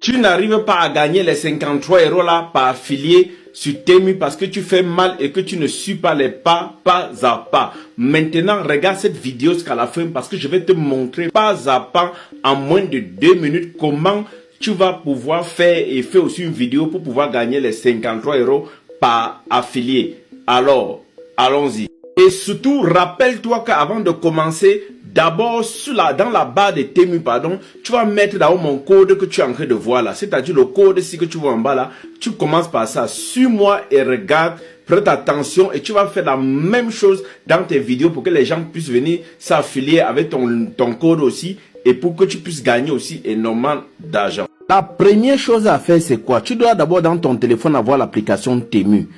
Tu n'arrives pas à gagner les 53 € là par affilié sur Temu parce que tu fais mal et que tu ne suis pas les pas à pas. Maintenant, regarde cette vidéo jusqu'à la fin parce que je vais te montrer pas à pas en moins de 2 minutes comment tu vas pouvoir faire et faire aussi une vidéo pour pouvoir gagner les 53 € par affilié. Alors, allons-y. Et surtout, rappelle-toi qu'avant de commencer, d'abord, dans la barre de Temu, tu vas mettre là-haut mon code que tu es en train de voir là. C'est-à-dire le code ici que tu vois en bas là. Tu commences par ça. Suis-moi et regarde. Prête attention et tu vas faire la même chose dans tes vidéos pour que les gens puissent venir s'affilier avec ton code aussi et pour que tu puisses gagner aussi énormément d'argent. La première chose à faire, c'est quoi? Tu dois d'abord dans ton téléphone avoir l'application Temu.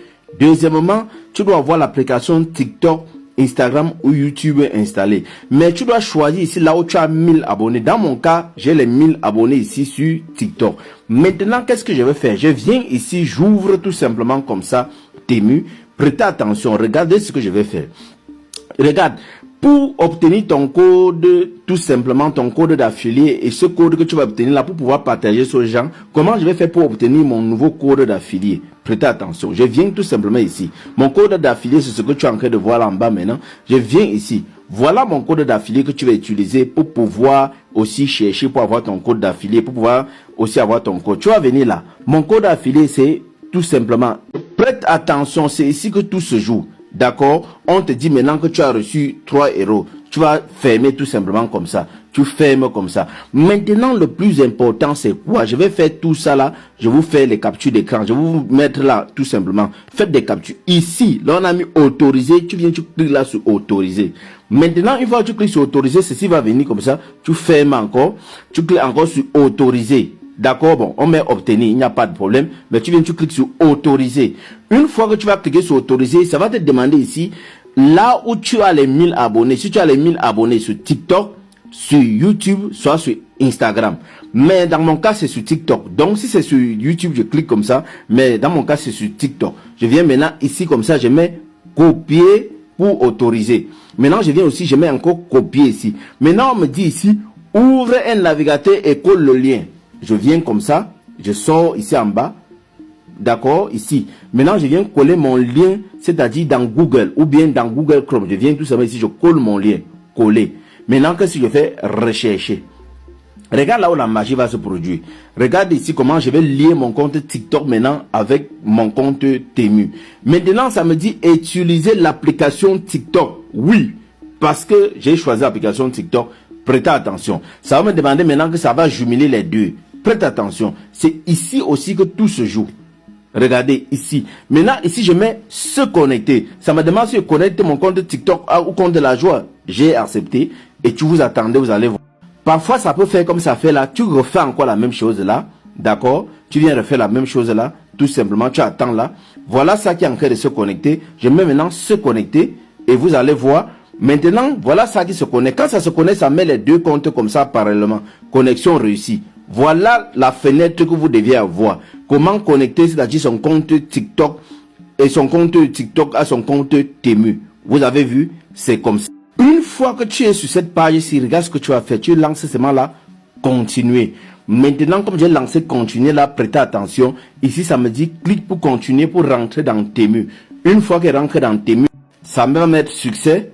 Deuxièmement, tu dois avoir l'application TikTok, Instagram ou YouTube installée. Mais tu dois choisir ici là où tu as 1000 abonnés. Dans mon cas, j'ai les 1000 abonnés ici sur TikTok. Maintenant, qu'est-ce que je vais faire? Je viens ici, j'ouvre tout simplement comme ça Temu. Prêtez attention, regardez ce que je vais faire. Regarde, pour obtenir ton code, tout simplement ton code d'affilié et ce code que tu vas obtenir là pour pouvoir partager aux gens, comment je vais faire pour obtenir mon nouveau code d'affilié? Prêtez attention, je viens tout simplement ici. Mon code d'affilié, c'est ce que tu es en train de voir là en bas maintenant. Je viens ici. Voilà mon code d'affilié que tu vas utiliser pour pouvoir aussi chercher pour avoir ton code d'affilié, pour pouvoir aussi avoir ton code. Tu vas venir là. Mon code d'affilié, c'est tout simplement, prête attention, c'est ici que tout se joue. D'accord? On te dit maintenant que tu as reçu 3 €. Tu vas fermer tout simplement comme ça. Tu fermes comme ça. Maintenant, le plus important, c'est quoi? Je vais faire tout ça là. Je vous fais les captures d'écran. Je vais vous mettre là, tout simplement. Faites des captures. Ici, là, on a mis autoriser. Tu viens, tu cliques là sur autoriser. Maintenant, une fois que tu cliques sur autoriser, ceci va venir comme ça. Tu fermes encore. Tu cliques encore sur autoriser. D'accord, bon, on met obtenir, il n'y a pas de problème. Mais tu viens, tu cliques sur autoriser. Une fois que tu vas cliquer sur autoriser, ça va te demander ici, là où tu as les 1000 abonnés. Si tu as les 1000 abonnés sur TikTok, sur YouTube, soit sur Instagram. Mais dans mon cas, c'est sur TikTok. Donc, si c'est sur YouTube, je clique comme ça. Mais dans mon cas, c'est sur TikTok. Je viens maintenant ici comme ça, je mets copier pour autoriser. Maintenant, je viens aussi, je mets encore copier ici. Maintenant, on me dit ici, ouvre un navigateur et colle le lien. Je viens comme ça, je sors ici en bas, d'accord, ici. Maintenant, je viens coller mon lien, c'est-à-dire dans Google ou bien dans Google Chrome. Je viens tout simplement ici, je colle mon lien, coller. Maintenant, qu'est-ce que je fais? Rechercher. Regarde là où la magie va se produire. Regarde ici comment je vais lier mon compte TikTok maintenant avec mon compte Temu. Maintenant, ça me dit utiliser l'application TikTok. Oui, parce que j'ai choisi l'application TikTok. Prêtez attention. Ça va me demander maintenant que ça va jumeler les deux. Prêtez attention. C'est ici aussi que tout se joue. Regardez ici. Maintenant, ici, je mets se connecter. Ça me demande si je connecte mon compte TikTok au compte de la joie. J'ai accepté. Et tu vous attendez, vous allez voir. Parfois, ça peut faire comme ça fait là. Tu refais encore la même chose là. D'accord? Tu viens refaire la même chose là. Tout simplement, tu attends là. Voilà ça qui est en train de se connecter. Je mets maintenant se connecter. Et vous allez voir. Maintenant, voilà ça qui se connecte. Quand ça se connecte, ça met les deux comptes comme ça parallèlement. Connexion réussie. Voilà la fenêtre que vous deviez avoir. Comment connecter, c'est-à-dire son compte TikTok et son compte TikTok à son compte Temu. Vous avez vu? C'est comme ça. Une fois que tu es sur cette page ici, regarde ce que tu vas faire. Tu lances seulement là, continuer. Maintenant, comme j'ai lancé continuer là, prêtez attention. Ici, ça me dit clique pour continuer pour rentrer dans Temu. Une fois que rentre dans Temu, ça va mettre succès.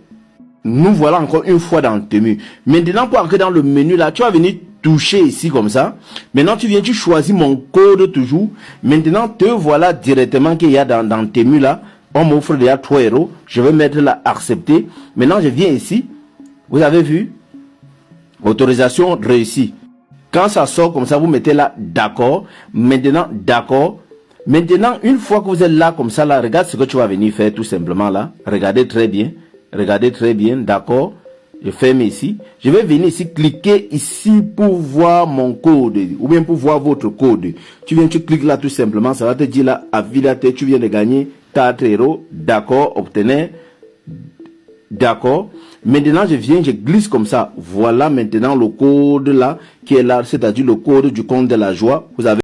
Nous voilà encore une fois dans Temu. Maintenant, pour entrer dans le menu là, tu vas venir toucher ici comme ça. Maintenant, tu viens, tu choisis mon code toujours. Maintenant, te voilà directement qu'il y a dans Temu là. On m'offre déjà 3 €. Je vais mettre là accepter. Maintenant, je viens ici. Vous avez vu? Autorisation réussie. Quand ça sort comme ça, vous mettez là d'accord. Maintenant, d'accord. Maintenant, une fois que vous êtes là comme ça là, regarde ce que tu vas venir faire tout simplement là. Regardez très bien. Regardez très bien, d'accord. Je ferme ici. Je vais venir ici, cliquer ici pour voir mon code ou bien pour voir votre code. Tu viens, tu cliques là tout simplement. Ça va te dire là, affiliate, tu viens de gagner 4 €. D'accord, obtenez. D'accord. Maintenant, je viens, je glisse comme ça. Voilà maintenant le code là qui est là, c'est-à-dire le code du compte de la joie. Vous avez